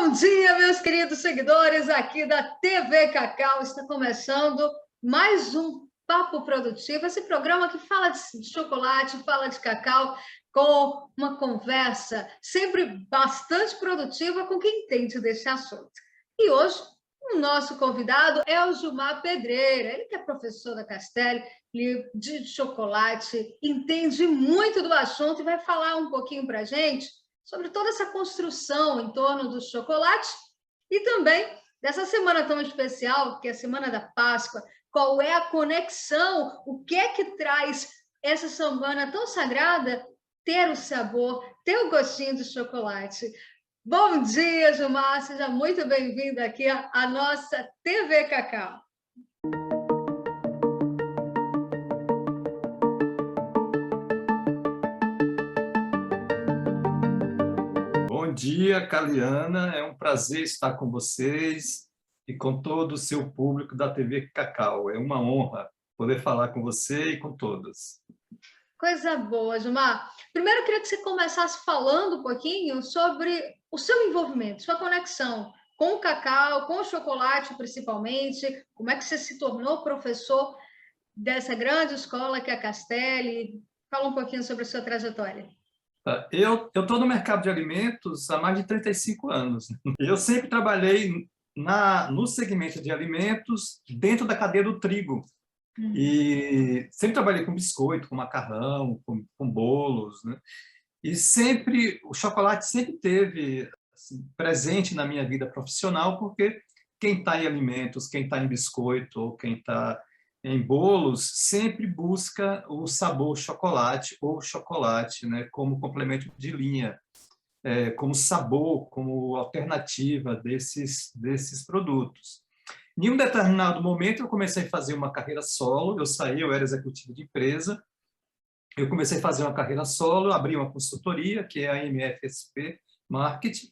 Bom dia, meus queridos seguidores aqui da TV Cacau. Está começando mais um Papo Produtivo, esse programa que fala de chocolate, fala de cacau, com uma conversa sempre bastante produtiva com quem entende desse assunto. E hoje, o nosso convidado é o Gilmar Pedreira. Ele que é professor da Castelli de chocolate, entende muito do assunto e vai falar um pouquinho para a gente sobre toda essa construção em torno do chocolate e também dessa semana tão especial, que é a Semana da Páscoa. Qual é a conexão? O que é que traz essa semana tão sagrada? Ter o sabor, ter o gostinho do chocolate. Bom dia, Gilmar. Seja muito bem-vindo aqui à nossa TV Cacau. Bom dia, Caliana. É um prazer estar com vocês e com todo o seu público da TV Cacau. É uma honra poder falar com você e com todos. Coisa boa, Gilmar. Primeiro, eu queria que você começasse falando um pouquinho sobre o seu envolvimento, sua conexão com o cacau, com o chocolate, principalmente. Como é que você se tornou professor dessa grande escola que é a Castelli? Fala um pouquinho sobre a sua trajetória. Eu estou no mercado de alimentos há mais de 35 anos. Eu sempre trabalhei no segmento de alimentos dentro da cadeia do trigo. E sempre trabalhei com biscoito, com macarrão, com bolos, né? E sempre, o chocolate sempre teve assim, presente na minha vida profissional, porque quem está em alimentos, quem está em biscoito ou quem está em bolos, sempre busca o sabor chocolate ou chocolate, né, como complemento de linha, como sabor, como alternativa desses produtos. Em um determinado momento, eu comecei a fazer uma carreira solo, eu era executivo de empresa, eu comecei a fazer uma carreira solo, abri uma consultoria, que é a MFSP Marketing,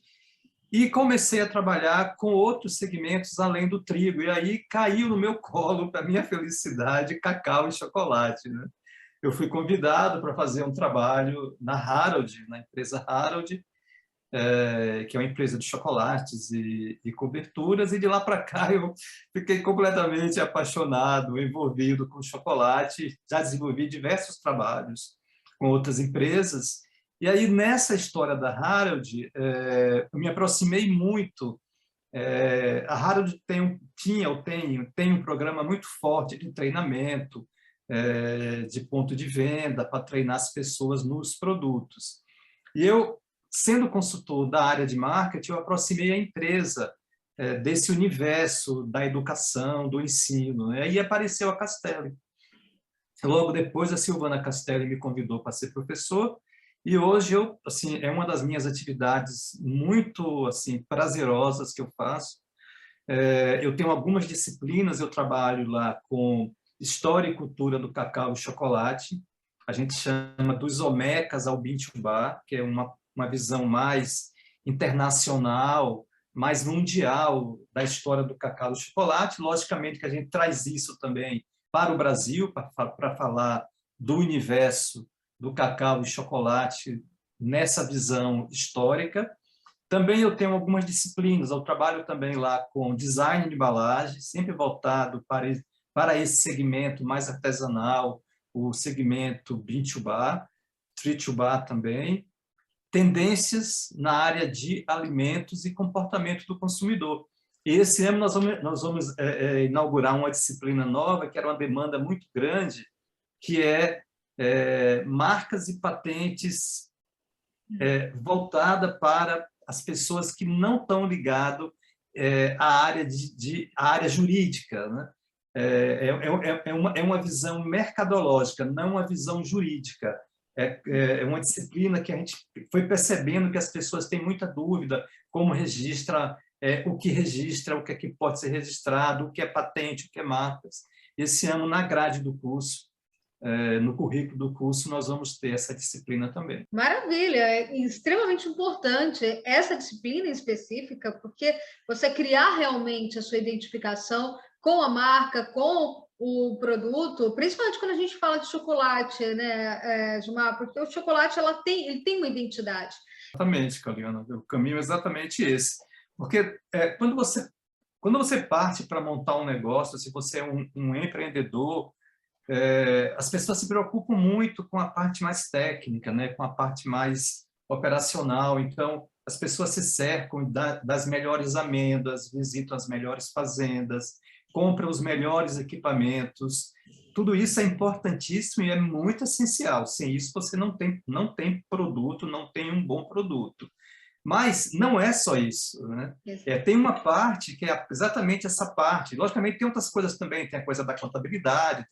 e comecei a trabalhar com outros segmentos além do trigo. E aí caiu no meu colo, para minha felicidade, cacau e chocolate, né? Eu fui convidado para fazer um trabalho na Harold, na empresa Harold, que é uma empresa de chocolates e coberturas, e de lá para cá eu fiquei completamente apaixonado, envolvido com chocolate, já desenvolvi diversos trabalhos com outras empresas, e aí nessa história da Harold, eu me aproximei muito. A Harold tem um programa muito forte de treinamento, de ponto de venda, para treinar as pessoas nos produtos. E eu, sendo consultor da área de marketing, eu aproximei a empresa desse universo da educação, do ensino, né? E apareceu a Castelli. Logo depois, a Silvana Castelli me convidou para ser professor, e hoje assim, é uma das minhas atividades muito assim, prazerosas que eu faço. Eu tenho algumas disciplinas, eu trabalho lá com História e Cultura do Cacau e Chocolate, a gente chama dos Omecas ao Bintubá, que é uma visão mais internacional, mais mundial da história do cacau e chocolate. Logicamente que a gente traz isso também para o Brasil, para falar do universo do cacau e chocolate nessa visão histórica. Também eu tenho algumas disciplinas, eu trabalho também lá com design de embalagem, sempre voltado para esse segmento mais artesanal, o segmento Bintubá, Tritubá também, tendências na área de alimentos e comportamento do consumidor. E esse ano nós vamos inaugurar uma disciplina nova, que era uma demanda muito grande, que é marcas e patentes voltada para as pessoas que não estão ligadas à área jurídica, né? É uma visão mercadológica, não uma visão jurídica. É uma disciplina que a gente foi percebendo que as pessoas têm muita dúvida, como registra, o que é que pode ser registrado, o que é patente, o que é marcas. Esse ano, na grade do curso, no currículo do curso, nós vamos ter essa disciplina também. Maravilha, é extremamente importante essa disciplina específica, porque você criar realmente a sua identificação com a marca, com o produto, principalmente quando a gente fala de chocolate, né, Gilmar? Porque o chocolate ele tem uma identidade. Exatamente, Caliana, o caminho é exatamente esse. Porque quando você parte para montar um negócio, se você é um empreendedor, as pessoas se preocupam muito com a parte mais técnica, né? Com a parte mais operacional. Então, as pessoas se cercam das melhores amêndoas, visitam as melhores fazendas, compram os melhores equipamentos. Tudo isso é importantíssimo e é muito essencial. Sem isso, você não tem produto, não tem um bom produto. Mas não é só isso, né? Tem uma parte que é exatamente essa parte. Logicamente, tem outras coisas também. Tem a coisa da contabilidade,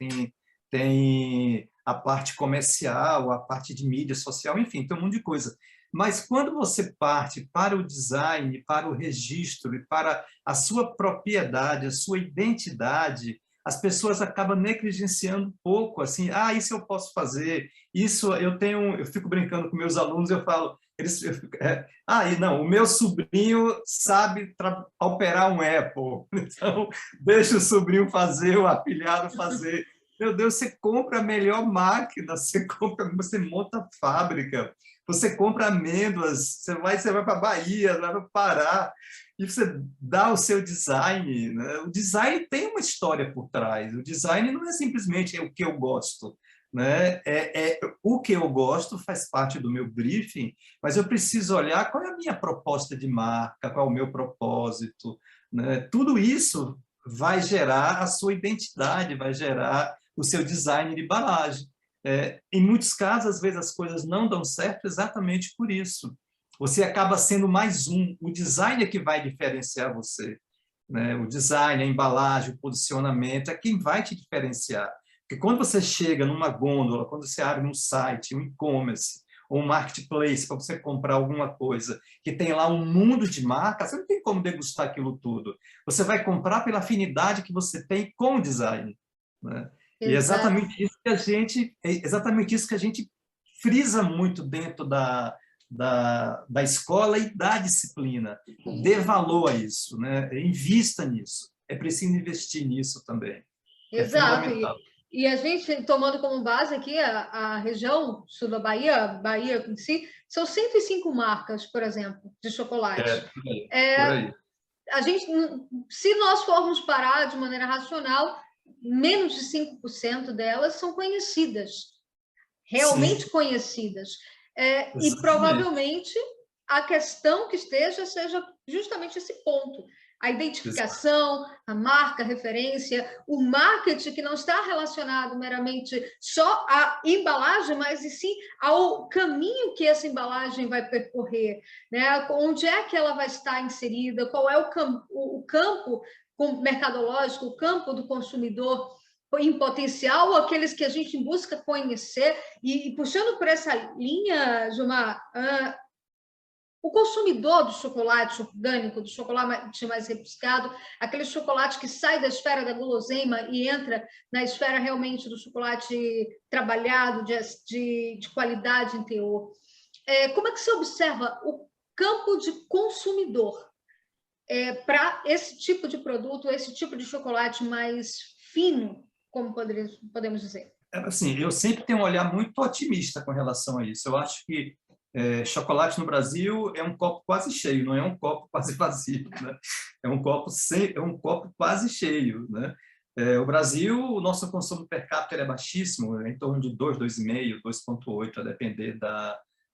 tem a parte comercial, a parte de mídia social, enfim, tem um monte de coisa. Mas quando você parte para o design, para o registro e para a sua propriedade, a sua identidade, as pessoas acabam negligenciando um pouco, assim, isso eu posso fazer, isso eu fico brincando com meus alunos, eu falo, e não, o meu sobrinho sabe operar um Apple, então deixa o sobrinho fazer, o afilhado fazer. Meu Deus, você compra a melhor máquina, você monta a fábrica, você compra amêndoas, você vai para a Bahia, vai para o Pará, e você dá o seu design, né? O design tem uma história por trás, o design não é simplesmente o que eu gosto, né? O que eu gosto faz parte do meu briefing, mas eu preciso olhar qual é a minha proposta de marca, qual é o meu propósito, né? Tudo isso vai gerar a sua identidade, vai gerar o seu design de embalagem. Em muitos casos, às vezes, as coisas não dão certo exatamente por isso. Você acaba sendo mais um. O design é que vai diferenciar você, né? O design, a embalagem, o posicionamento é quem vai te diferenciar. Porque quando você chega numa gôndola, quando você abre um site, um e-commerce, ou um marketplace para você comprar alguma coisa, que tem lá um mundo de marcas, você não tem como degustar aquilo tudo. Você vai comprar pela afinidade que você tem com o design, né? E é exatamente isso que a gente frisa muito dentro da escola e da disciplina. Dê valor a isso, né? Invista nisso. É preciso investir nisso também. É Exato. fundamental. E a gente, tomando como base aqui a região sul da Bahia, Bahia em si, são 105 marcas, por exemplo, de chocolate. Por aí. A gente, se nós formos parar de maneira racional, menos de 5% delas são conhecidas, realmente Sim. conhecidas. E provavelmente a questão que seja justamente esse ponto. A identificação, a marca, a referência, o marketing que não está relacionado meramente só à embalagem, mas e sim ao caminho que essa embalagem vai percorrer, né? Onde é que ela vai estar inserida, qual é o campo mercadológico, o campo do consumidor em potencial, ou aqueles que a gente busca conhecer. E puxando por essa linha, Gilmar, o consumidor do chocolate orgânico, do chocolate mais rebuscado, aquele chocolate que sai da esfera da guloseima e entra na esfera realmente do chocolate trabalhado, de qualidade em teor. Como é que você observa o campo de consumidor para esse tipo de produto, esse tipo de chocolate mais fino, como podemos dizer? Assim, eu sempre tenho um olhar muito otimista com relação a isso. Eu acho que chocolate no Brasil é um copo quase cheio, não é um copo quase vazio, né? É um copo quase cheio, né? O Brasil, o nosso consumo per capita é baixíssimo, em torno de 2, 2,5, 2,8, a depender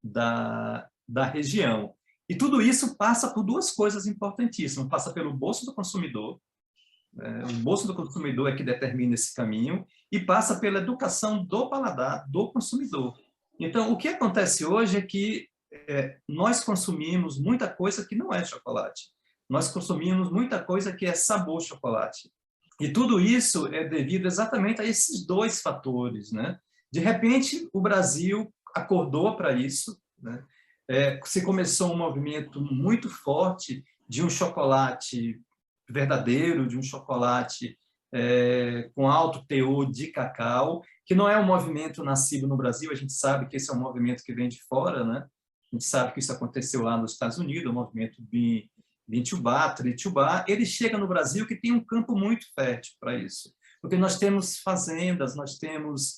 da região. E tudo isso passa por duas coisas importantíssimas. Passa pelo bolso do consumidor, o bolso do consumidor é que determina esse caminho, e passa pela educação do paladar do consumidor. Então, o que acontece hoje é que nós consumimos muita coisa que não é chocolate. Nós consumimos muita coisa que é sabor chocolate. E tudo isso é devido exatamente a esses dois fatores, né? De repente, o Brasil acordou para isso, né? Se começou um movimento muito forte de um chocolate verdadeiro, de um chocolate com alto teor de cacau, que não é um movimento nascido no Brasil, a gente sabe que esse é um movimento que vem de fora, né? A gente sabe que isso aconteceu lá nos Estados Unidos, o movimento Bintubá, Tritubá, ele chega no Brasil que tem um campo muito fértil para isso, porque nós temos fazendas, nós temos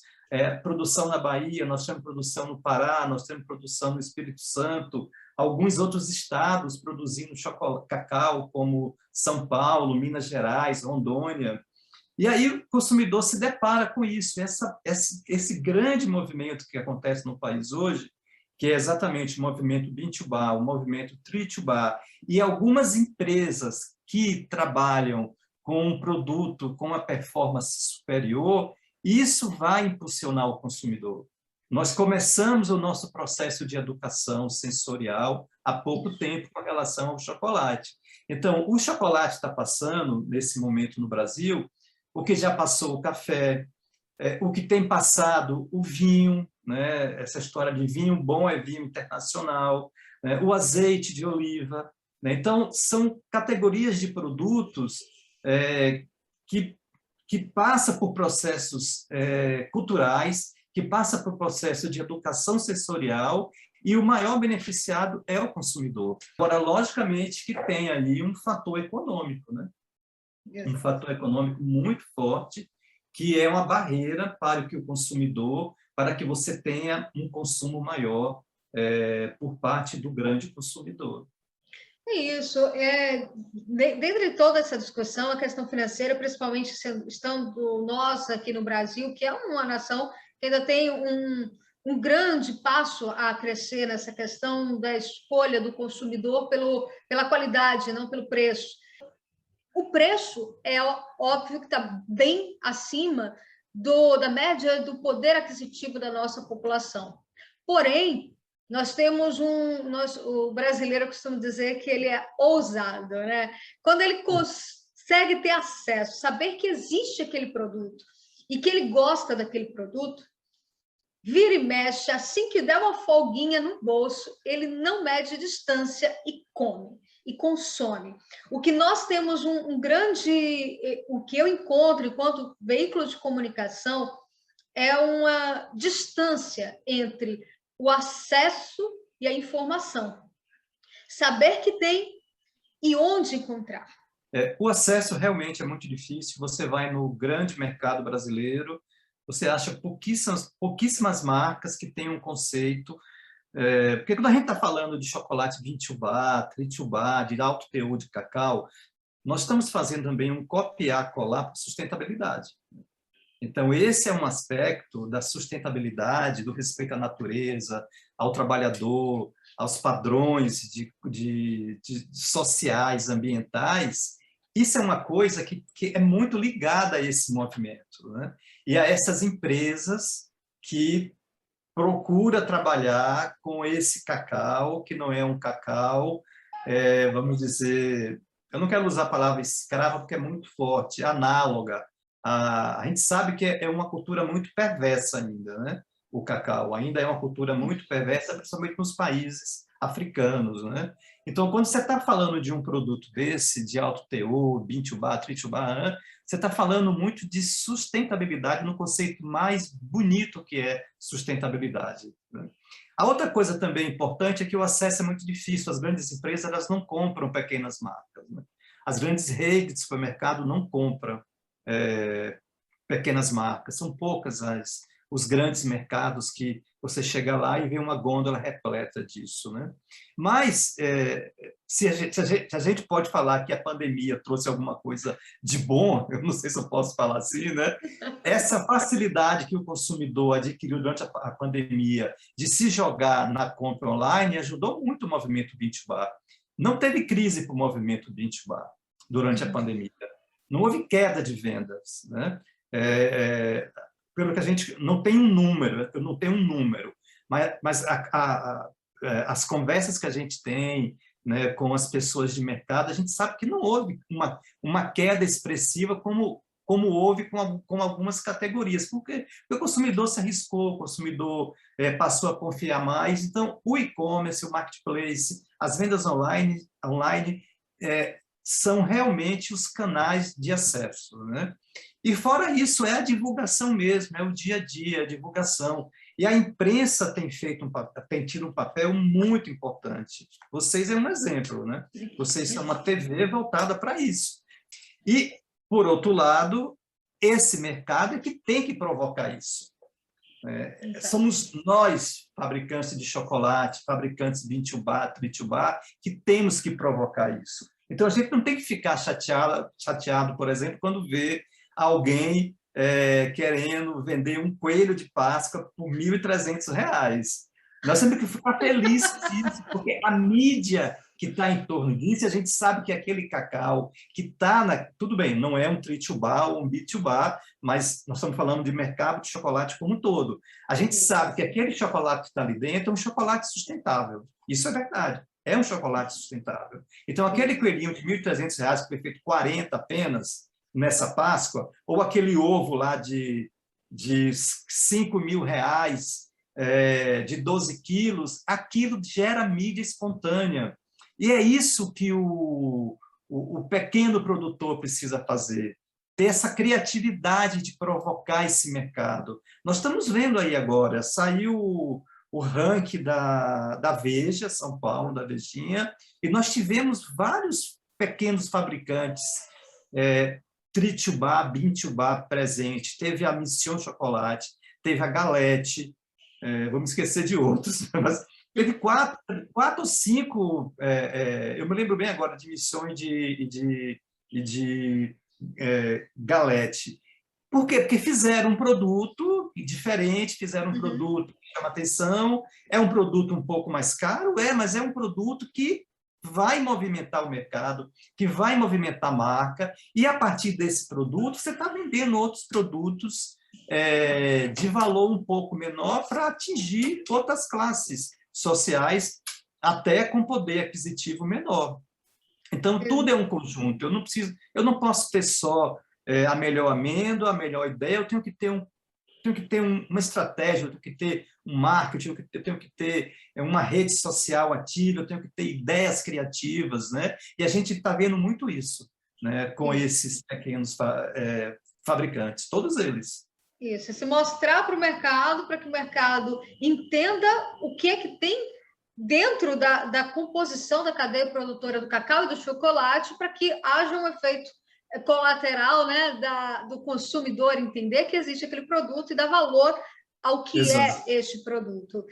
produção na Bahia, nós temos produção no Pará, nós temos produção no Espírito Santo, alguns outros estados produzindo cacau, como São Paulo, Minas Gerais, Rondônia. E aí o consumidor se depara com isso, esse grande movimento que acontece no país hoje, que é exatamente o movimento Bean-to-Bar, o movimento Tree-to-Bar, e algumas empresas que trabalham com um produto com uma performance superior, isso vai impulsionar o consumidor. Nós começamos o nosso processo de educação sensorial há pouco tempo com relação ao chocolate. Então, o chocolate está passando, nesse momento no Brasil, o que já passou o café, o que tem passado o vinho, né? Essa história de vinho bom é vinho internacional, né? O azeite de oliva, né? Então, são categorias de produtos que passam por processos culturais, que passam por processo de educação sensorial, e o maior beneficiado é o consumidor. Agora, logicamente, que tem ali um fator econômico, né? Um fator econômico muito forte, que é uma barreira para que o consumidor, para que você tenha um consumo maior por parte do grande consumidor. É isso. Dentro de toda essa discussão, a questão financeira, principalmente estando nós aqui no Brasil, que é uma nação que ainda tem um grande passo a crescer nessa questão da escolha do consumidor pela qualidade, não pelo preço. O preço é óbvio que está bem acima da média do poder aquisitivo da nossa população. Porém, nós temos o brasileiro costuma dizer que ele é ousado, né? Quando ele consegue ter acesso, saber que existe aquele produto e que ele gosta daquele produto, vira e mexe, assim que der uma folguinha no bolso, ele não mede distância e come. E consome. O que nós temos o que eu encontro enquanto veículo de comunicação é uma distância entre o acesso e a informação. Saber que tem e onde encontrar. O acesso realmente é muito difícil. Você vai no grande mercado brasileiro, você acha pouquíssimas marcas que têm um conceito. Porque quando a gente está falando de chocolate Bean-to-Bar, Tree-to-Bar, de alto teor de cacau, nós estamos fazendo também um copiar-colar para sustentabilidade. Então, esse é um aspecto da sustentabilidade, do respeito à natureza, ao trabalhador, aos padrões sociais, ambientais. Isso é uma coisa que é muito ligada a esse movimento, né? E a essas empresas que procura trabalhar com esse cacau, que não é um cacau, vamos dizer, eu não quero usar a palavra escrava porque é muito forte, análoga. A gente sabe que é uma cultura muito perversa ainda, né? O cacau ainda é uma cultura muito perversa, principalmente nos países africanos, né? Então, quando você está falando de um produto desse, de alto teor, Bean-to-Bar, Tree-to-Bar, você está falando muito de sustentabilidade no conceito mais bonito que é sustentabilidade, né? A outra coisa também importante é que o acesso é muito difícil. As grandes empresas elas não compram pequenas marcas, né? As grandes redes de supermercado não compram pequenas marcas. São poucas os grandes mercados que você chega lá e vê uma gôndola repleta disso, né? Mas, se a gente pode falar que a pandemia trouxe alguma coisa de bom, eu não sei se eu posso falar assim, né? Essa facilidade que o consumidor adquiriu durante a pandemia de se jogar na compra online ajudou muito o movimento Bean-to-Bar. Não teve crise para o movimento Bean-to-Bar durante a pandemia. Não houve queda de vendas, né? Pelo que a gente não tem um número, eu não tenho um número, mas as conversas que a gente tem, né, com as pessoas de mercado, a gente sabe que não houve uma queda expressiva como houve com algumas categorias, porque o consumidor se arriscou, o consumidor passou a confiar mais. Então, o e-commerce, o marketplace, as vendas online são realmente os canais de acesso, né? E fora isso, é a divulgação mesmo, é o dia a dia, a divulgação. E a imprensa tem tido um papel muito importante. Vocês é um exemplo, né? Vocês são uma TV voltada para isso. E, por outro lado, esse mercado é que tem que provocar isso. Somos nós, fabricantes de chocolate, fabricantes de Intubá, Tritubá, que temos que provocar isso. Então, a gente não tem que ficar chateado, por exemplo, quando vê alguém querendo vender um coelho de Páscoa por R$ 1.300. Nós temos que ficar felizes com isso, porque a mídia que está em torno disso, a gente sabe que aquele cacau que está na... Tudo bem, não é um Tritubá ou um Bitubá, mas nós estamos falando de mercado de chocolate como um todo. A gente sabe que aquele chocolate que está ali dentro é um chocolate sustentável. Isso é verdade. É um chocolate sustentável. Então, aquele coelhinho de R$ 1.300, que foi feito 40 apenas nessa Páscoa, ou aquele ovo lá de R$ 5.000, de 12 quilos, aquilo gera mídia espontânea. E é isso que o pequeno produtor precisa fazer, ter essa criatividade de provocar esse mercado. Nós estamos vendo aí agora, saiu o ranking da Veja, São Paulo, da Vejinha, e nós tivemos vários pequenos fabricantes, Tritubá, Bintubá presente, teve a Mission Chocolate, teve a Galete, vamos esquecer de outros, mas teve quatro ou cinco, eu me lembro bem agora de Mission e de Galete. Por quê? Porque fizeram um produto diferente, fizeram um produto que chama atenção, é um produto um pouco mais caro, mas é um produto que vai movimentar o mercado, que vai movimentar a marca, e a partir desse produto você está vendendo outros produtos de valor um pouco menor para atingir outras classes sociais, até com poder aquisitivo menor. Então, tudo é um conjunto. Eu não posso ter só a melhor amêndoa, a melhor ideia, eu tenho que ter uma estratégia, eu tenho que ter um marketing, eu tenho que ter uma rede social ativa, eu tenho que ter ideias criativas, né? E a gente está vendo muito isso, né? Com esses pequenos fabricantes, todos eles. Isso, se mostrar para o mercado, para que o mercado entenda o que é que tem dentro da composição da cadeia produtora do cacau e do chocolate, para que haja um efeito colateral, né, do consumidor entender que existe aquele produto e dar valor ao que é este produto.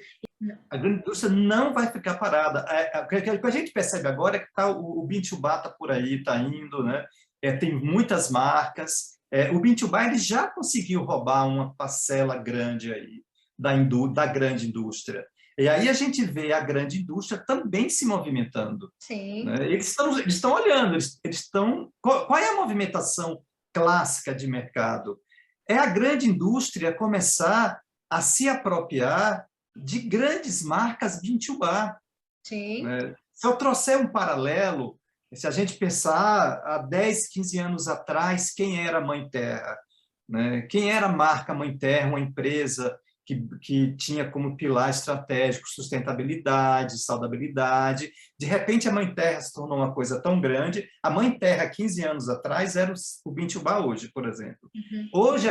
A grande indústria não vai ficar parada. O que a gente percebe agora é que o Bintubá está por aí, está indo, né? Tem muitas marcas. O Bintubá ele já conseguiu roubar uma parcela grande aí da grande indústria. E aí a gente vê a grande indústria também se movimentando. Sim. Né? Eles estão olhando, eles estão... Qual é a movimentação clássica de mercado? É a grande indústria começar a se apropriar de grandes marcas Bintubá. Sim. Né? Se eu trouxer um paralelo, se a gente pensar há 10, 15 anos atrás, quem era a Mãe Terra? Né? Quem era a marca Mãe Terra, uma empresa que tinha como pilar estratégico sustentabilidade, saudabilidade. De repente, a Mãe Terra se tornou uma coisa tão grande. A Mãe Terra, 15 anos atrás, era o Bintubá hoje, por exemplo. Hoje,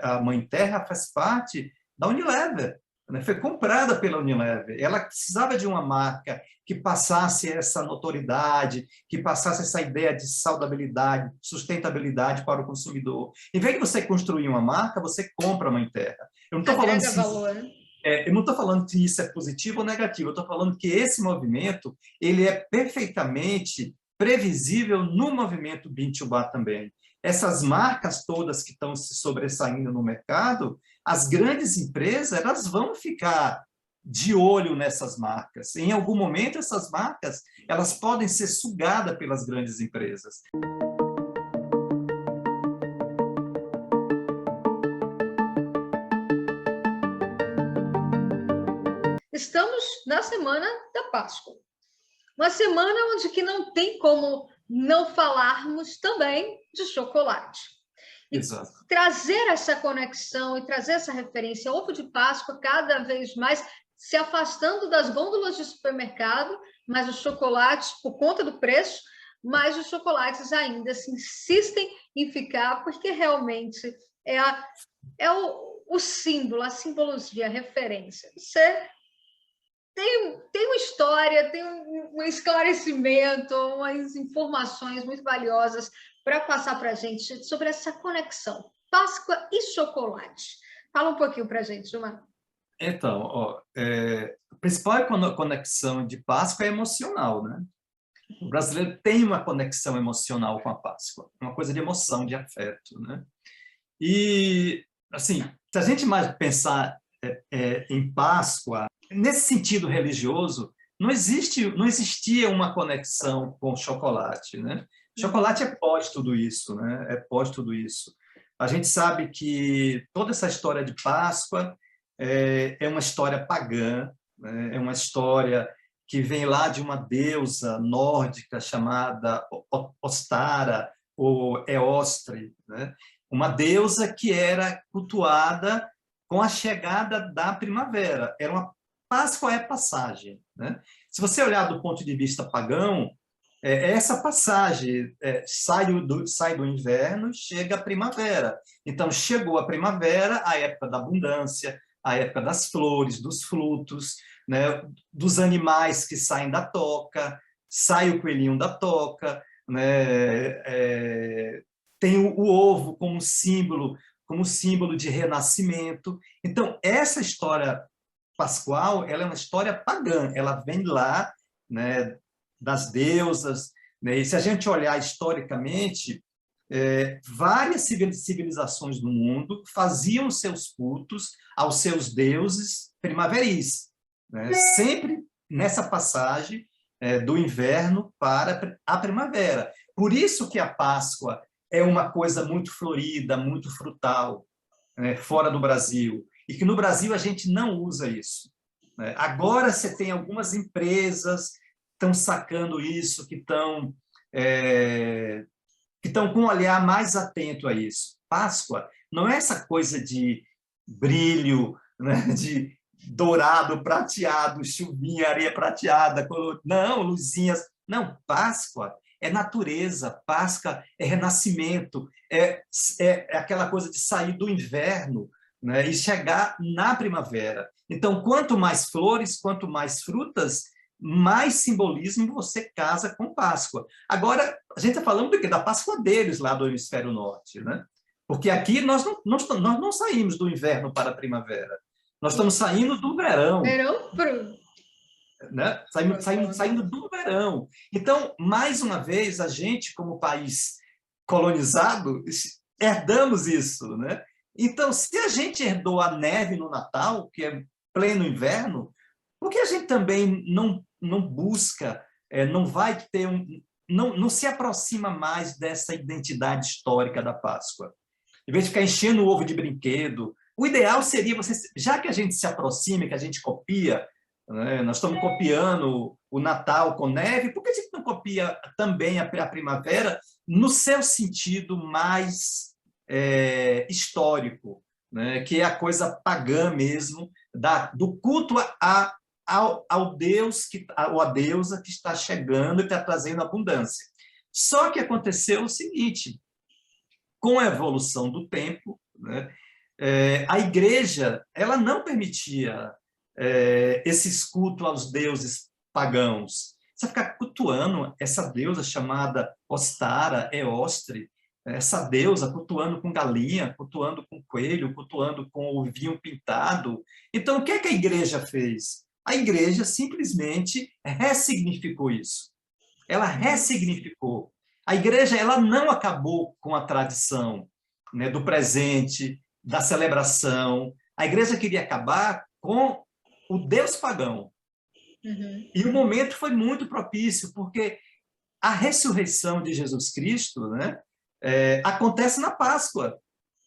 a Mãe Terra faz parte da Unilever. Né? Foi comprada pela Unilever. Ela precisava de uma marca que passasse essa notoriedade, que passasse essa ideia de saudabilidade, sustentabilidade para o consumidor. Em vez de você construir uma marca, você compra a Mãe Terra. Eu não estou falando valor, né? Eu não estou falando que isso é positivo ou negativo, eu estou falando que esse movimento ele é perfeitamente previsível no movimento Bintubá também. Essas marcas todas que estão se sobressaindo no mercado, as grandes empresas elas vão ficar de olho nessas marcas. Em algum momento, essas marcas elas podem ser sugadas pelas grandes empresas. Estamos na semana da Páscoa. Uma semana onde que não tem como não falarmos também de chocolate. E Exato. trazer essa conexão e trazer essa referência, ovo de Páscoa, cada vez mais se afastando das gôndolas de supermercado, mas os chocolates, por conta do preço, mas os chocolates ainda se insistem em ficar, porque realmente é o símbolo, a simbologia, a referência. Você tem uma história, tem um esclarecimento, umas informações muito valiosas para passar para a gente sobre essa conexão Páscoa e chocolate. Fala um pouquinho para a gente, Gilmar. Então, ó, a principal conexão de Páscoa é emocional, né? O brasileiro tem uma conexão emocional com a Páscoa, uma coisa de emoção, de afeto, né? E, assim, se a gente mais pensar em Páscoa, nesse sentido religioso, não existia uma conexão com o chocolate, né? O chocolate é pós tudo isso, né? É pós tudo isso. A gente sabe que toda essa história de Páscoa é uma história pagã, né? É uma história que vem lá de uma deusa nórdica chamada Ostara ou Eostre, né? Uma deusa que era cultuada com a chegada da primavera. Era uma Páscoa é passagem, né? Se você olhar do ponto de vista pagão, essa passagem sai do inverno e chega a primavera. Então, chegou a primavera, a época da abundância, a época das flores, dos frutos, né, dos animais que saem da toca, sai o coelhinho da toca, né, tem o ovo como símbolo de renascimento. Então, essa história pascual, ela é uma história pagã, ela vem lá, né, das deusas, né, e se a gente olhar historicamente, várias civilizações do mundo faziam seus cultos aos seus deuses primaveris, né? Sempre nessa passagem do inverno para a primavera. Por isso que a Páscoa é uma coisa muito florida, muito frutal, né, fora do Brasil, e que no Brasil a gente não usa isso, né? Agora você tem algumas empresas que estão sacando isso, que estão com um olhar mais atento a isso. Páscoa não é essa coisa de brilho, né, de dourado, prateado, chuvinha, areia prateada, não, luzinhas. Não, Páscoa é natureza, Páscoa é renascimento, é aquela coisa de sair do inverno, né, e chegar na primavera. Então, quanto mais flores, quanto mais frutas, mais simbolismo você casa com Páscoa. Agora, a gente está falando do quê? Da Páscoa deles, lá do hemisfério norte, né? Porque aqui nós não saímos do inverno para a primavera. Nós estamos saindo do verão. Verão pro... Né? Saindo do verão. Então, mais uma vez, a gente, como país colonizado, herdamos isso, né? Então, se a gente herdou a neve no Natal, que é pleno inverno, por que a gente também não busca, não vai ter não se aproxima mais dessa identidade histórica da Páscoa? Em vez de ficar enchendo o ovo de brinquedo, o ideal seria você, já que a gente se aproxima, que a gente copia, né? Nós estamos copiando o Natal com neve, por que a gente não copia também a primavera no seu sentido mais histórico, né? Que é a coisa pagã mesmo, do culto ao Deus, ou a deusa que está chegando e está trazendo abundância. Só que aconteceu o seguinte, com a evolução do tempo, né, a igreja ela não permitia esse culto aos deuses pagãos. Você ficar cultuando essa deusa chamada Ostara, Eostre, essa deusa cultuando com galinha, cultuando com coelho, cultuando com ovinho pintado. Então, o que é que a igreja fez? A igreja simplesmente ressignificou isso. Ela ressignificou. A igreja ela não acabou com a tradição, né, do presente, da celebração. A igreja queria acabar com o Deus pagão. Uhum. E o momento foi muito propício, porque a ressurreição de Jesus Cristo, né, acontece na Páscoa.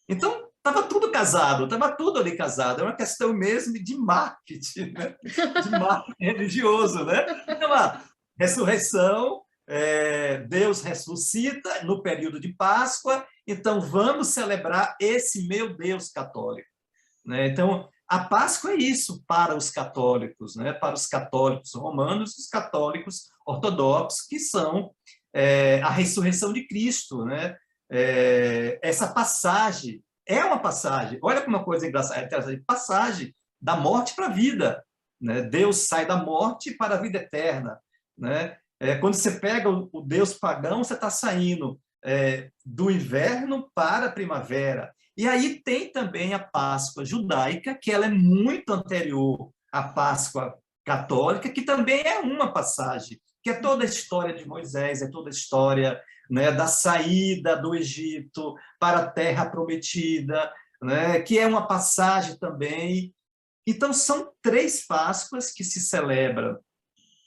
Então, estava tudo casado, estava tudo ali casado. É uma questão mesmo de marketing, né? De marketing religioso, né? Então, a ressurreição, Deus ressuscita no período de Páscoa, então vamos celebrar esse meu Deus católico, né? Então, a Páscoa é isso para os católicos, né? Para os católicos romanos, os católicos ortodoxos, que são a ressurreição de Cristo, né? Essa passagem é uma passagem. Olha como uma coisa engraçada, passagem da morte para a vida, né? Deus sai da morte para a vida eterna, né? Quando você pega o Deus pagão, você está saindo do inverno para a primavera. E aí tem também a Páscoa judaica, que ela é muito anterior à Páscoa católica, que também é uma passagem, que é toda a história de Moisés, é toda a história, né, da saída do Egito para a Terra Prometida, né, que é uma passagem também. Então, são 3 Páscoas que se celebram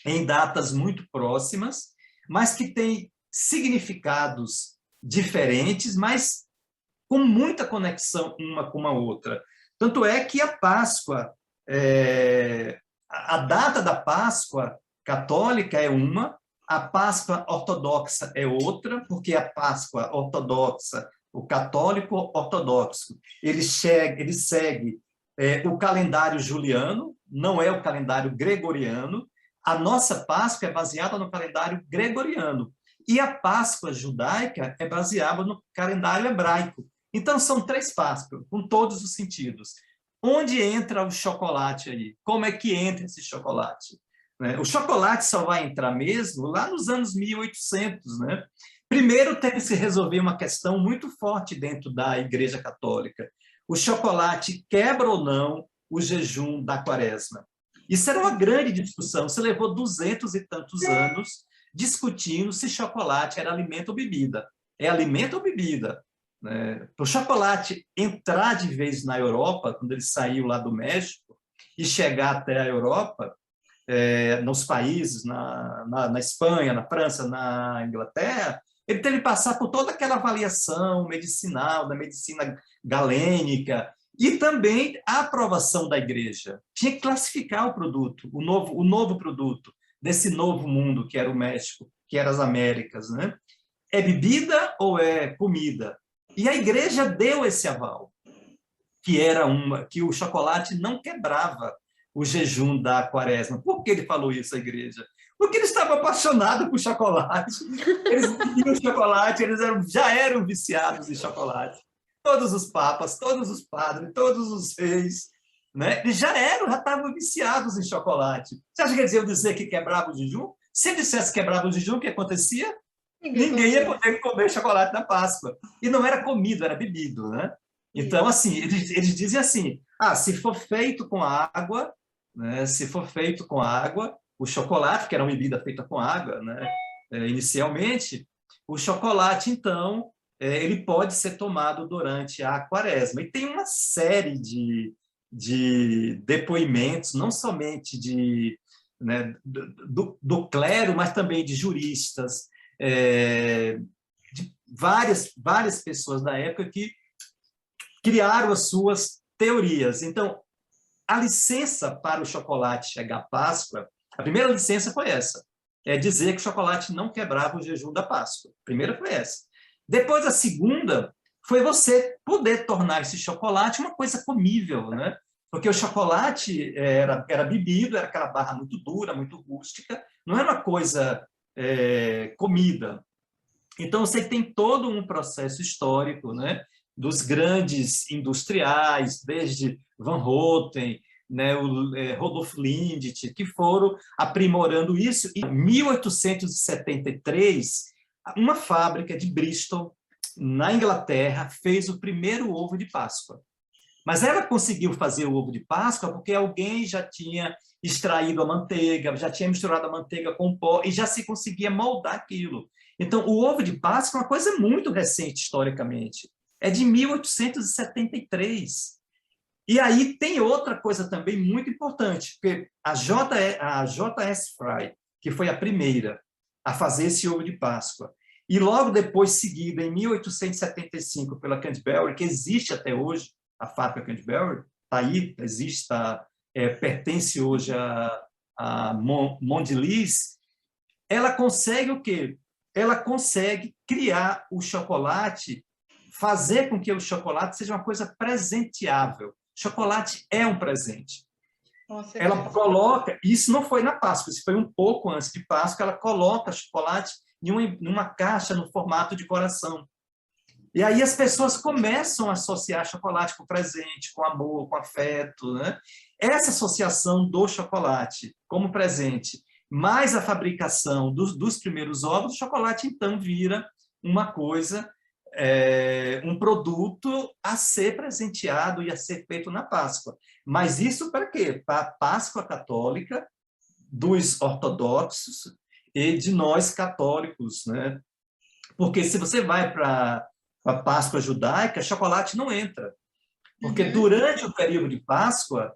em datas muito próximas, mas que têm significados diferentes, mas com muita conexão uma com a outra. Tanto é que a Páscoa, a data da Páscoa católica é uma, a Páscoa ortodoxa é outra, porque a Páscoa ortodoxa, o católico ortodoxo, ele segue o calendário juliano, não é o calendário gregoriano. A nossa Páscoa é baseada no calendário gregoriano e a Páscoa judaica é baseada no calendário hebraico. Então, são 3 Páscoas, com todos os sentidos. Onde entra o chocolate aí? Como é que entra esse chocolate? O chocolate só vai entrar mesmo lá nos anos 1800, né? Primeiro, teve que se resolver uma questão muito forte dentro da Igreja Católica. O chocolate quebra ou não o jejum da Quaresma? Isso era uma grande discussão. Você levou 200 e tantos anos discutindo se chocolate era alimento ou bebida. É alimento ou bebida? Para o chocolate entrar de vez na Europa, quando ele saiu lá do México, e chegar até a Europa, nos países, na Espanha, na França, na Inglaterra, ele teve que passar por toda aquela avaliação medicinal, da medicina galênica, e também a aprovação da igreja. Tinha que classificar o produto, o novo produto desse novo mundo que era o México, que eram as Américas, né? É bebida ou é comida? E a igreja deu esse aval, que o chocolate não quebrava o jejum da Quaresma. Por que ele falou isso, a igreja? Porque eles estavam apaixonados por chocolate. Eles bebiam chocolate, já eram viciados em chocolate. Todos os papas, todos os padres, todos os reis, né? Eles já estavam viciados em chocolate. Você acha que eles iam dizer que quebrava o jejum? Se ele dissesse que quebrava o jejum, o que acontecia? Ninguém ia poder comer chocolate na Páscoa. E não era comido, era bebido, né? Então, assim, eles dizem assim, se for feito com água, né? Se for feito com água, o chocolate, que era uma bebida feita com água, né? Inicialmente, o chocolate, então, ele pode ser tomado durante a Quaresma. E tem uma série de depoimentos, não somente né, do clero, mas também de juristas, de várias pessoas da época que criaram as suas teorias. Então, a licença para o chocolate chegar à Páscoa, a primeira licença foi essa, dizer que o chocolate não quebrava o jejum da Páscoa. A primeira foi essa. Depois, a segunda foi você poder tornar esse chocolate uma coisa comível, né? Porque o chocolate era bebido, era aquela barra muito dura, muito rústica, não era uma coisa comida. Então, você tem todo um processo histórico, né, dos grandes industriais, desde Van Houten, né, o Rodolf Lindt, que foram aprimorando isso. Em 1873, uma fábrica de Bristol, na Inglaterra, fez o primeiro ovo de Páscoa. Mas ela conseguiu fazer o ovo de Páscoa porque alguém já tinha extraído a manteiga, já tinha misturado a manteiga com pó e já se conseguia moldar aquilo. Então, o ovo de Páscoa é uma coisa muito recente, historicamente. É de 1873. E aí tem outra coisa também muito importante, porque a J.S. Fry, que foi a primeira a fazer esse ovo de Páscoa, e logo depois seguida, em 1875, pela Canterbury, que existe até hoje, a fábrica Canterbury, está aí, existe, pertence hoje a Mondelez, ela consegue o quê? Ela consegue criar o chocolate, fazer com que o chocolate seja uma coisa presenteável. Chocolate é um presente. Ela coloca, isso não foi na Páscoa, isso foi um pouco antes de Páscoa, ela coloca chocolate em uma caixa no formato de coração. E aí as pessoas começam a associar chocolate com presente, com amor, com afeto, né? Essa associação do chocolate como presente, mais a fabricação dos primeiros ovos, o chocolate então vira uma coisa um produto a ser presenteado e a ser feito na Páscoa. Mas isso para quê? Para a Páscoa católica, dos ortodoxos e de nós católicos, né? Porque se você vai para a Páscoa judaica, chocolate não entra. Porque durante o período de Páscoa,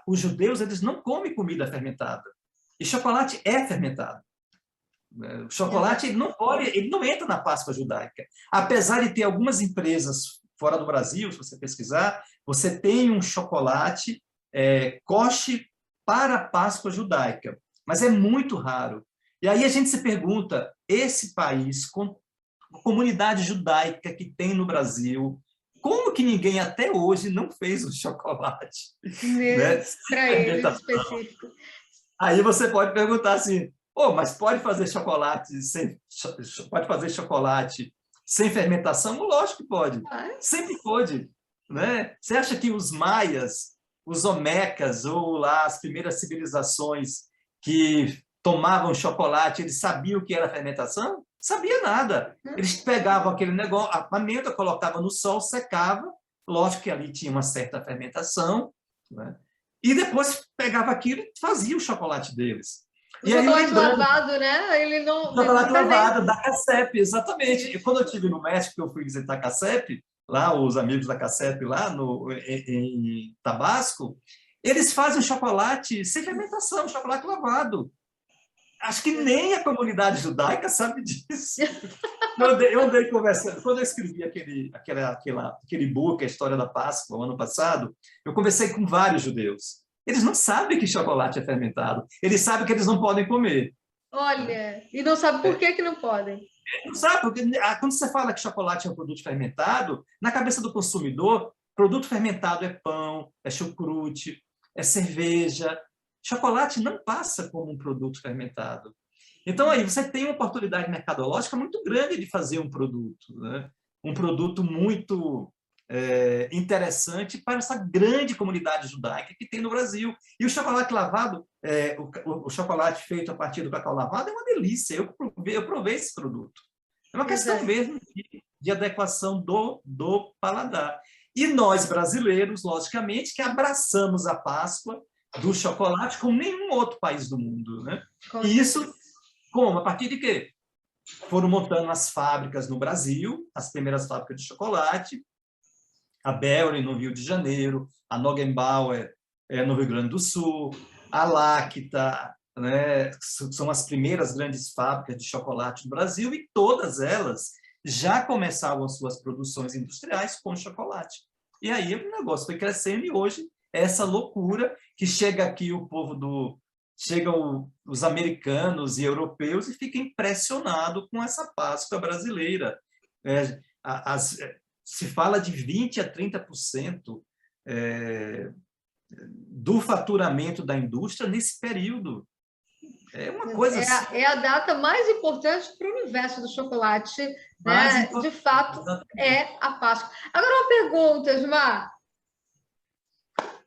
os judeus eles não comem comida fermentada. E chocolate é fermentado. O chocolate ele não entra na Páscoa judaica. Apesar de ter algumas empresas fora do Brasil, se você pesquisar, você tem um chocolate kosher para a Páscoa judaica. Mas é muito raro. E aí a gente se pergunta, esse país, com a comunidade judaica que tem no Brasil, como que ninguém até hoje não fez o chocolate? Né? Para eles específico. Aí você pode perguntar assim, mas pode fazer chocolate sem fermentação? Lógico que pode. Sempre pode. Né? Você acha que os maias, os olmecas, ou lá as primeiras civilizações que tomavam chocolate, eles sabiam o que era fermentação? Sabia nada. Eles pegavam aquele negócio, a amêndoa, colocavam no sol, secava, lógico que ali tinha uma certa fermentação, né? E depois pegava aquilo e fazia o chocolate deles. O chocolate lavado, né? Ele não... Chocolate lavado, da CACEP, exatamente. E quando eu estive no México, eu fui visitar a CACEP, lá, os amigos da CACEP, lá em Tabasco, eles fazem chocolate sem fermentação, chocolate lavado. Acho que nem a comunidade judaica sabe disso. Eu andei conversando, quando eu escrevi aquele book, A História da Páscoa, ano passado, eu conversei com vários judeus. Eles não sabem que chocolate é fermentado. Eles sabem que eles não podem comer. Olha, e não sabem por que não podem. Não sabe, porque quando você fala que chocolate é um produto fermentado, na cabeça do consumidor, produto fermentado é pão, é chucrute, é cerveja. Chocolate não passa como um produto fermentado. Então, aí você tem uma oportunidade mercadológica muito grande de fazer um produto, né? Um produto muito interessante para essa grande comunidade judaica que tem no Brasil. E o chocolate lavado, o chocolate feito a partir do cacau lavado é uma delícia. Eu provei esse produto. É uma questão mesmo de adequação do paladar. E nós, brasileiros, logicamente, que abraçamos a Páscoa do chocolate como nenhum outro país do mundo, né? E isso, como? A partir de quê? Foram montando as fábricas no Brasil, as primeiras fábricas de chocolate, a Belry, no Rio de Janeiro, a Noggenbauer, no Rio Grande do Sul, a Lacta, né? São as primeiras grandes fábricas de chocolate no Brasil, e todas elas já começavam suas produções industriais com chocolate. E aí o negócio foi crescendo, e hoje essa loucura que chega aqui chegam os americanos e europeus e fica impressionado com essa Páscoa brasileira. Se fala de 20% a 30% do faturamento da indústria nesse período. É uma coisa assim. É a data mais importante para o universo do chocolate, né? De fato, exatamente. É a Páscoa. Agora, uma pergunta, Edmar.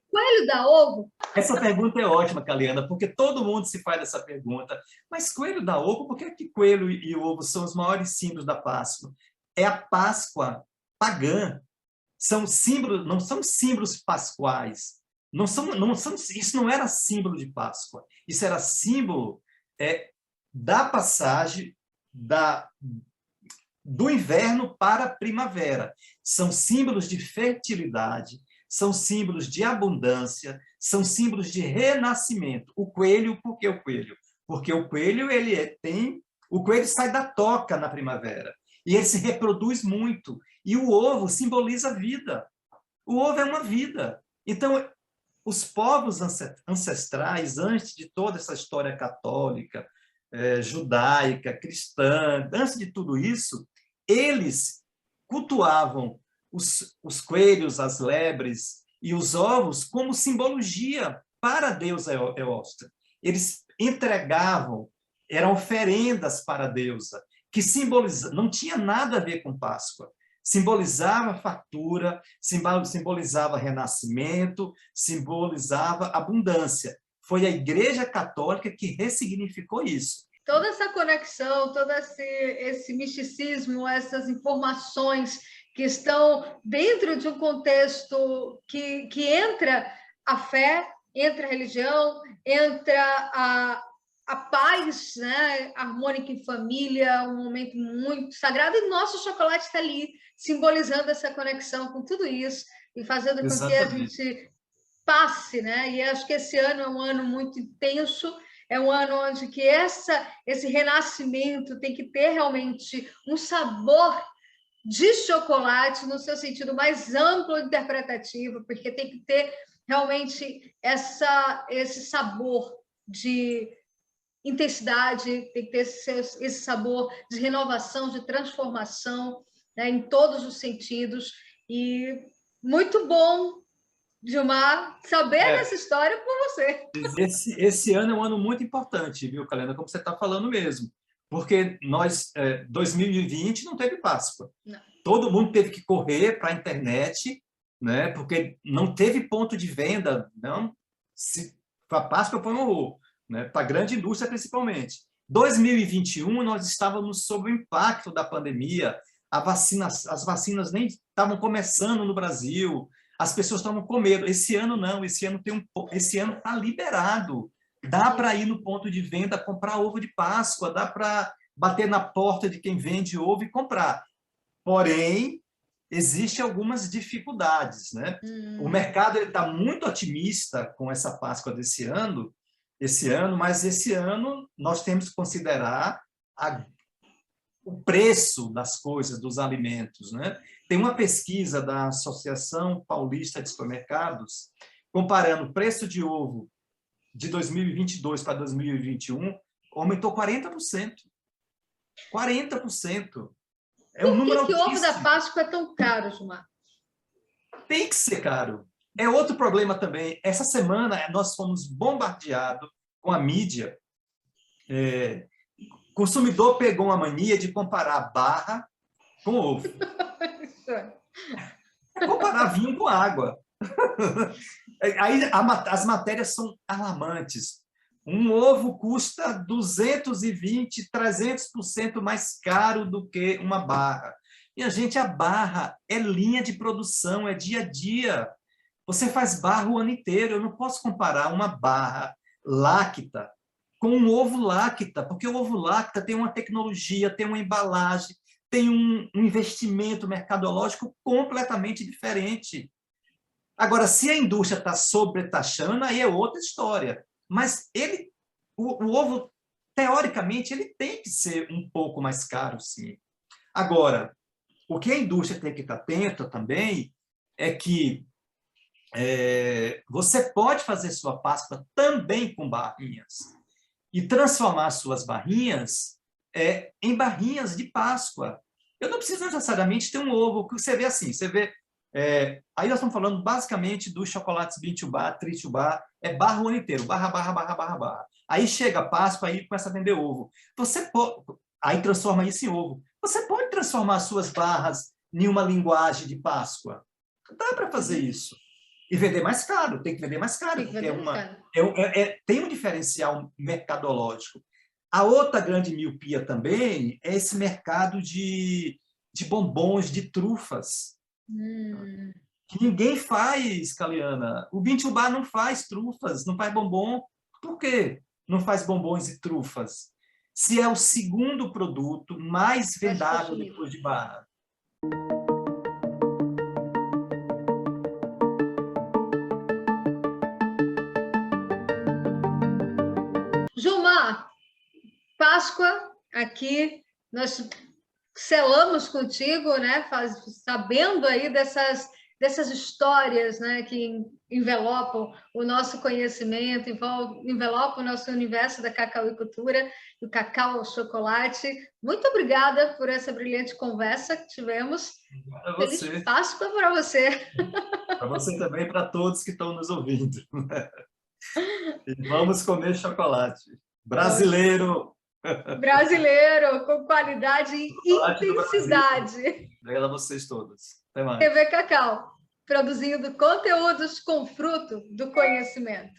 Coelho dá ovo? Essa pergunta é ótima, Caliana, porque todo mundo se faz essa pergunta. Mas coelho dá ovo? Por que coelho e ovo são os maiores símbolos da Páscoa? É a Páscoa pagã. São símbolos, não são símbolos pascuais. Isso não era símbolo de Páscoa. Isso era símbolo da passagem do inverno para a primavera. São símbolos de fertilidade, são símbolos de abundância, são símbolos de renascimento. O coelho, por que o coelho? Porque o coelho, o coelho sai da toca na primavera, e ele se reproduz muito, e o ovo simboliza a vida. O ovo é uma vida. Então, os povos ancestrais, antes de toda essa história católica, judaica, cristã, antes de tudo isso, eles cultuavam os coelhos, as lebres e os ovos como simbologia para a deusa Eostra. Eles entregavam, eram oferendas para a deusa, que não tinha nada a ver com Páscoa. Simbolizava fartura, simbolizava renascimento, simbolizava abundância. Foi a Igreja Católica que ressignificou isso. toda essa conexão, todo esse misticismo, essas informações que estão dentro de um contexto que entra a fé, entra a religião, entra a paz, né, harmônica em família, um momento muito sagrado, e nosso chocolate está ali, simbolizando essa conexão com tudo isso, e fazendo com que a gente passe, né? E acho que esse ano é um ano muito intenso, é um ano onde que esse renascimento tem que ter realmente um sabor de chocolate no seu sentido mais amplo e interpretativo, porque tem que ter realmente esse sabor de intensidade, tem que ter esse sabor de renovação, de transformação, né, em todos os sentidos. E muito bom, Gilmar, saber dessa história por você. Esse ano é um ano muito importante, viu, Kalena? Como você está falando mesmo. Porque 2020 não teve Páscoa. Não. Todo mundo teve que correr para a internet, né? Porque não teve ponto de venda. Não, a Páscoa foi um horror, né? Para a grande indústria, principalmente. 2021, nós estávamos sob o impacto da pandemia. As vacinas nem estavam começando no Brasil. As pessoas estavam com medo. Esse ano não, esse ano está liberado. Dá para ir no ponto de venda, comprar ovo de Páscoa, dá para bater na porta de quem vende ovo e comprar. Porém, existem algumas dificuldades, né? O mercado está muito otimista com essa Páscoa desse ano, mas esse ano nós temos que considerar o preço das coisas, dos alimentos, né? Tem uma pesquisa da Associação Paulista de Supermercados comparando o preço de ovo de 2022 para 2021, aumentou 40%. 40%. É um número altíssimo. Por que o ovo da Páscoa é tão caro, Gilmar? Tem que ser caro. É outro problema também. Essa semana nós fomos bombardeados com a mídia. O consumidor pegou uma mania de comparar barra com ovo. Comparar vinho com água. Aí as matérias são alarmantes. Um ovo custa 220, 300% mais caro do que uma barra. E a barra é linha de produção, é dia a dia. Você faz barra o ano inteiro. Eu não posso comparar uma barra láctea com um ovo láctea, porque o ovo láctea tem uma tecnologia, tem uma embalagem, tem um investimento mercadológico completamente diferente. Agora, se a indústria está sobretaxando, aí é outra história. Mas o ovo, teoricamente, ele tem que ser um pouco mais caro, sim. Agora, o que a indústria tem que estar atenta também é que você pode fazer sua Páscoa também com barrinhas e transformar suas barrinhas em barrinhas de Páscoa. Eu não preciso necessariamente ter um ovo, que você vê assim, você vê... aí nós estamos falando basicamente dos chocolates Bintubá, Tritubá, barra o ano inteiro, barra, barra, barra, barra, barra. Aí chega a Páscoa, aí começa a vender ovo. Aí transforma isso em ovo. Você pode transformar suas barras em uma linguagem de Páscoa. Dá para fazer isso. E vender mais caro, tem que vender mais caro, porque tem um diferencial mercadológico. A outra grande miopia também é esse mercado de bombons, de trufas. Que ninguém faz, Caliana. O Bintubá não faz trufas, não faz bombom. Por quê? Não faz bombons e trufas? Se é o segundo produto mais vendável depois de barra. Gilmar, Páscoa aqui, nós selamos contigo, né? Sabendo aí dessas histórias, né, que envelopam o nosso conhecimento, envelopam o nosso universo da cacauicultura, do cacau ao chocolate. Muito obrigada por essa brilhante conversa que tivemos. Feliz Páscoa para você. Para você também e para todos que estão nos ouvindo. E vamos comer chocolate. Brasileiro! Brasileiro, com qualidade e intensidade. Obrigado a vocês todos. Até mais. TV Cacau, produzindo conteúdos com fruto do conhecimento.